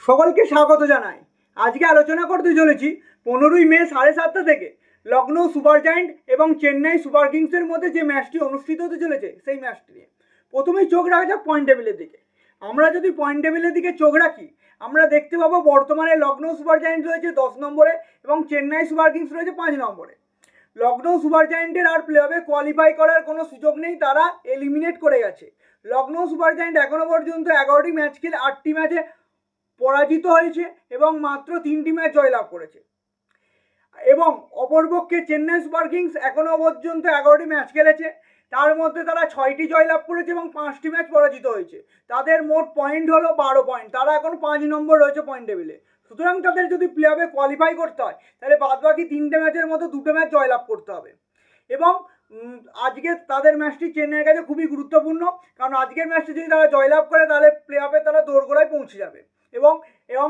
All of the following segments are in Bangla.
সকলকে স্বাগত জানাই। আজকে আলোচনা করতে চলেছি 15ই মে 7:30 থেকে লখনৌ সুপার জায়েন্ট এবং চেন্নাই সুপার কিংসের মধ্যে যে ম্যাচটি অনুষ্ঠিত হতে চলেছে সেই ম্যাচটি নিয়ে। প্রথমেই চোখ রাখা যাক পয়েন্ট টেবিলের দিকে। আমরা যদি পয়েন্ট টেবিলের দিকে চোখ রাখি, আমরা দেখতে পাবো বর্তমানে লখনৌ সুপার জায়েন্ট রয়েছে 10 নম্বরে এবং চেন্নাই সুপার কিংস রয়েছে 5 নম্বরে। লখনৌ সুপার জায়েন্টের আর প্লে অফে কোয়ালিফাই করার কোনো সুযোগ নেই, তারা এলিমিনেট করে গেছে। লখনৌ সুপার জায়েন্ট এখনো পর্যন্ত 11টি ম্যাচ খেলে 8টি ম্যাচে পরাজিত হয়েছে এবং মাত্র 3টি ম্যাচ জয়লাভ করেছে। এবং অপরপক্ষে চেন্নাই সুপার কিংস এখনো পর্যন্ত 11টি ম্যাচ খেলেছে, তার মধ্যে তারা 6টি জয়লাভ করেছে এবং 5টি ম্যাচ পরাজিত হয়েছে। তাদের মোট পয়েন্ট হলো 12 পয়েন্ট, তারা এখন 5 নম্বর রয়েছে পয়েন্ট টেবিলে। সুতরাং তাদের যদি প্লে অফে কোয়ালিফাই করতে হয় তাহলে বাদবাকি 3টে ম্যাচের মধ্যে 2টে ম্যাচ জয়লাভ করতে হবে। এবং আজকে তাদের ম্যাচটি চেন্নাইয়ের কাছে খুবই গুরুত্বপূর্ণ, কারণ আজকের ম্যাচটি যদি তারা জয়লাভ করে তাহলে প্লে অফে তারা দোরগোড়ায় পৌঁছে যাবে এবং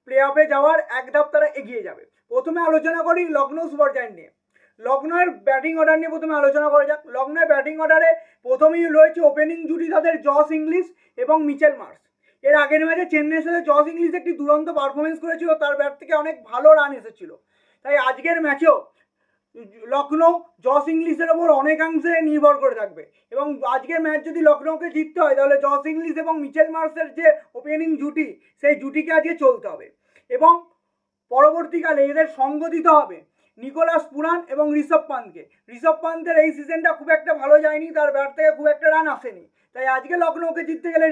প্লে অফে যাওয়ার এক ধাপ তারা এগিয়ে যাবে। প্রথমে আলোচনা করি লখনৌ সুপার জায়েন্ট নিয়ে। লখনৌয়ের ব্যাটিং অর্ডার নিয়ে প্রথমে আলোচনা করা যাক। লখনৌয়ের ব্যাটিং অর্ডারে প্রথমেই রয়েছে ওপেনিং জুটি তাদের জস ইংলিশ এবং মিচেল মার্শ। এর আগের ম্যাচে চেন্নাইয়ের সাথে জস ইংলিশ একটি দুরন্ত পারফরমেন্স করেছিল, তার ব্যাট থেকে অনেক ভালো রান এসেছিল। তাই আজকের ম্যাচেও লখনৌ জস ইংলিশের ওপর অনেকাংশে নির্ভর করে থাকবে এবং আজকের ম্যাচ যদি লখনৌকে জিততে হয় তাহলে জস ইংলিশ এবং মিচেল মার্শের যে ওপেনিং জুটি সেই জুটিকে আজকে চলতে হবে এবং পরবর্তীকালে এদের সঙ্গ দিতে হবে নিকোলাস পুরান এবং ঋষভ পান্তকে। ঋষভ পান্তের এই সিজনটা খুব একটা ভালো যায়নি, তার ব্যাট থেকে খুব একটা রান আসেনি। তাই আজকে লখনৌকে জিততে গেলে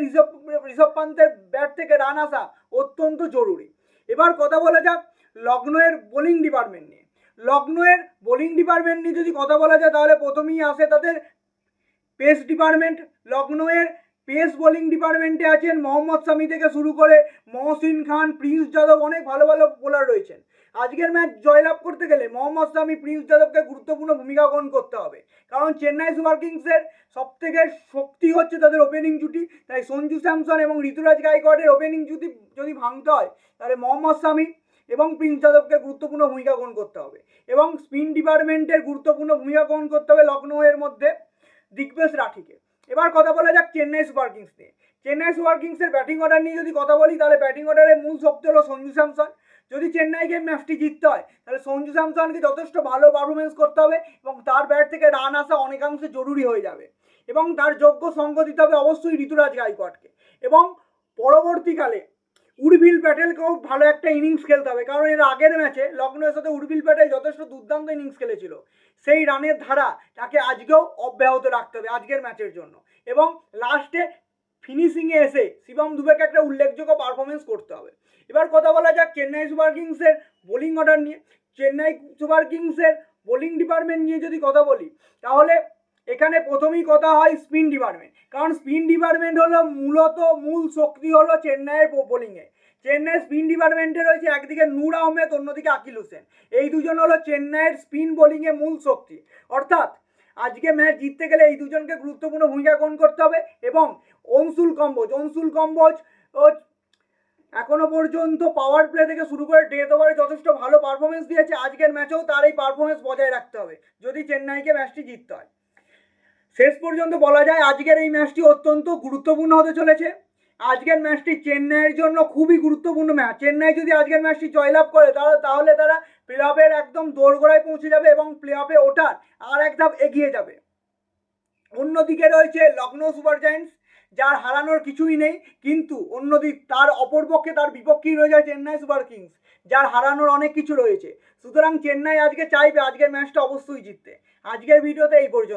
ঋষভ পান্তের ব্যাট থেকে রান আসা অত্যন্ত জরুরি। এবার কথা বলা যাক লখনৌয়ের বোলিং ডিপার্টমেন্ট নিয়ে। লখনৌয়ের বোলিং ডিপার্টমেন্ট নিয়ে যদি কথা বলা যায় তাহলে প্রথমেই আসে তাদের পেস ডিপার্টমেন্ট। লখনৌয়ের পেস বোলিং ডিপার্টমেন্টে আছেন মোহাম্মদ শামি থেকে শুরু করে মহসিন খান, প্রিন্স যাদব, অনেক ভালো ভালো বোলার রয়েছেন। আজকের ম্যাচ জয়লাভ করতে গেলে মোহাম্মদ শামি, প্রিন্স যাদবকে গুরুত্বপূর্ণ ভূমিকা গ্রহণ করতে হবে, কারণ চেন্নাই সুপার কিংসের সবথেকে শক্তি হচ্ছে তাদের ওপেনিং জুটি। তাই সঞ্জু স্যামসন এবং ঋতুরাজ গাইকোয়াড়ের ওপেনিং জুটি যদি ভাঙতে হয় তাহলে মোহাম্মদ শামি এবং প্রিন্স যাদবকে গুরুত্বপূর্ণ ভূমিকা গ্রহণ করতে হবে এবং স্পিন ডিপার্টমেন্টের গুরুত্বপূর্ণ ভূমিকা গ্রহণ করতে হবে লখনৌয়ের মধ্যে দিগ্বেশ রাঠিকে। এবার কথা বলা যাক চেন্নাই সুপার কিংস নিয়ে। চেন্নাই সুপার কিংসের ব্যাটিং অর্ডার নিয়ে যদি কথা বলি তাহলে ব্যাটিং অর্ডারে মূল শক্তি হলো সঞ্জু স্যামসন। যদি চেন্নাইকে ম্যাচটি জিততে হয় তাহলে সঞ্জু স্যামসনকে যথেষ্ট ভালো পারফরমেন্স করতে হবে এবং তার ব্যাট থেকে রান আসা অনেকাংশে জরুরি হয়ে যাবে এবং তার যোগ্য সঙ্গ দিতে হবে অবশ্যই ঋতুরাজ গাইকোয়াড়কে। এবং পরবর্তীকালে উর্ভিল প্যাটেলকেও ভালো একটা ইনিংস খেলতে হবে, কারণ এর আগের ম্যাচে লখনৌয়ের সাথে উর্ভিল প্যাটেল যথেষ্ট দুর্দান্ত ইনিংস খেলেছিল। সেই রানের ধারা তাকে আজকেও অব্যাহত রাখতে হবে আজকের ম্যাচের জন্য এবং লাস্টে ফিনিশিংয়ে এসে শিবম দুবেকে একটা উল্লেখযোগ্য পারফরমেন্স করতে হবে। এবার কথা বলা যাক চেন্নাই সুপার কিংসের বোলিং অর্ডার নিয়ে। চেন্নাই সুপার কিংসের বোলিং ডিপার্টমেন্ট নিয়ে যদি কথা বলি তাহলে এখানে প্রথমেই কথা হয় স্পিন ডিপার্টমেন্ট, কারণ স্পিন ডিপার্টমেন্ট হলো মূল শক্তি হলো চেন্নাইয়ের বোলিংয়ে। চেন্নাই স্পিন ডিপার্টমেন্টে রয়েছে একদিকে নূর আহমেদ, অন্যদিকে আকিল হোসেন। এই দুজন হলো চেন্নাইয়ের স্পিন বোলিংয়ে মূল শক্তি। অর্থাৎ আজকে ম্যাচ জিততে গেলে এই দুজনকে গুরুত্বপূর্ণ ভূমিকা গ্রহণ করতে হবে এবং অংশুল কম্বোজ এখনো পর্যন্ত পাওয়ার প্লে থেকে শুরু করে ডেথ ওভারে যথেষ্ট ভালো পারফরমেন্স দিয়েছে। আজকের ম্যাচেও তার এই পারফরমেন্স বজায় রাখতে হবে যদি চেন্নাইকে ম্যাচটি জিততে হয়। শেষ পর্যন্ত বলা যায় আজকের এই ম্যাচটি অত্যন্ত গুরুত্বপূর্ণ হতে চলেছে। আজকের ম্যাচটি চেন্নাইয়ের জন্য খুবই গুরুত্বপূর্ণ ম্যাচ। চেন্নাই যদি আজকের ম্যাচটি জয়লাভ করে তাহলে তারা প্লে অফের একদম দোরগোড়ায় পৌঁছে যাবে এবং প্লে অফে ওঠার আর এক ধাপ এগিয়ে যাবে। অন্যদিকে রয়েছে লখনৌ সুপার জায়েন্টস, যার হারানোর কিছুই নেই, কিন্তু অন্যদিক তার অপরপক্ষে তার বিপক্ষেই রয়ে যায় চেন্নাই সুপার কিংস, যার হারানোর অনেক কিছু রয়েছে। সুতরাং চেন্নাই আজকে চাইবে আজকের ম্যাচটা অবশ্যই জিততে। আজকের ভিডিওতে এই পর্যন্ত।